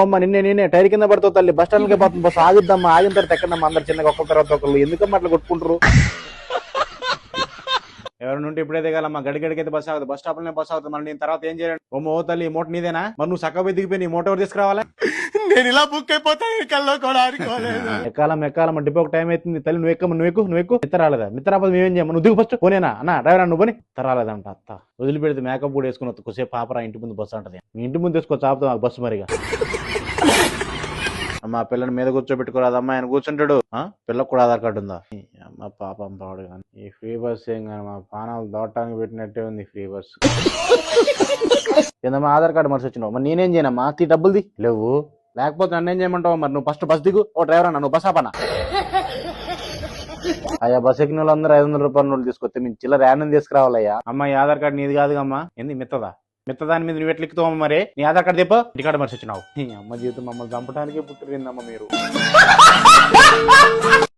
అమ్మ నిన్నే టైర్ కింద పడుతావు తల్లి. బస్ స్టాండ్కి పోతుంది బస్సు, ఆగిద్దమ్మా, ఆగిన తర్వాత ఎక్కడమ్మా అందరు చిన్నగా ఒక్కరి తర్వాత ఒకళ్ళు. ఎందుకమ్మా అట్లా కొట్టుకుంటారు? ఎవరైనా ఉంటే ఇప్పుడే దిగాలమ్మా, గడిగడికైతే బస్ ఆగుతుంది, బస్ స్టాప్ లోనే బస్ ఆగుతుంది. మళ్ళీ నేను తర్వాత ఏం చేయాలి? ఓ తల్లి, ఈ మూట నీదేనా? మరి నువ్వు సక్క దిగిపోయి నీ మూట ఎవరు తీసుకురావాలా? నేను ఇలా బుక్ అయిపోతాను కల్లో కూడా ఆడుకోలేదు. ఎక్కాలమ్మ డిపోకి టైం అవుతుంది తల్లి. నువ్వు ఎక్కు. మిత్ర రాలేదా? మిత్ర రాకపోతే మేమేం చేయము? నువ్వు దిగు ఫస్ట్. పోనేనా అన్న డ్రైవర్ నువ్వు పోనీ. మిత్ర రాలేదంట అత్త. వదిలిపెడితే మేకప్ కూడా వేసుకుని కొద్దిసేపు పాపరా ఇంటి ముందు బస్సు అంటది. మీ ఇంటి ముందు వేసుకోవచ్చు, ఆపుతాం మాకు బస్సు మరిగా. అమ్మ పిల్లని మీద కూర్చోబెట్టుకోరాదు, అమ్మ ఆయన కూర్చుంటాడు. పిల్లకు కూడా ఆధార్ కార్డు ఉందా? అమ్మ పాపం పాడు కానీ ఈ ఫ్రీ బస్ ఏం కానీ మా పానాలు దోటానికి పెట్టినట్టే ఉంది ఫ్రీ బస్. ఏందమ్మా ఆధార్ కార్డు మనిషి వచ్చినావు? మరి నేనేం చేయనమ్మా? డబ్బులుది లేవు, లేకపోతే నన్నేం చేయమంటావు? మరి నువ్వు ఫస్ట్ బస్ దిగు. ఓ డ్రైవర్ అన్న నువ్వు బస్ ఆపనా? అయ్యా బస్ ఎక్కిన వాళ్ళందరూ 500 రూపాయల నోట్లు తీసుకొస్తే మేము చిల్లర యానం తీసుకురావాలయ్యా. అమ్మ ఈ ఆధార్ కార్డు నీది కాదు అమ్మా. ఏంది మిత్తదాని మీద నువ్వు ఎట్లా ఎక్కుతావు? మరి నీ ఆధార్ కార్డు తెప్ప ఇంటికాడ మనిషి వచ్చినావు. అమ్మ జీవితం మమ్మల్ని చంపడానికే పుట్టిరిందమ్మ మీరు.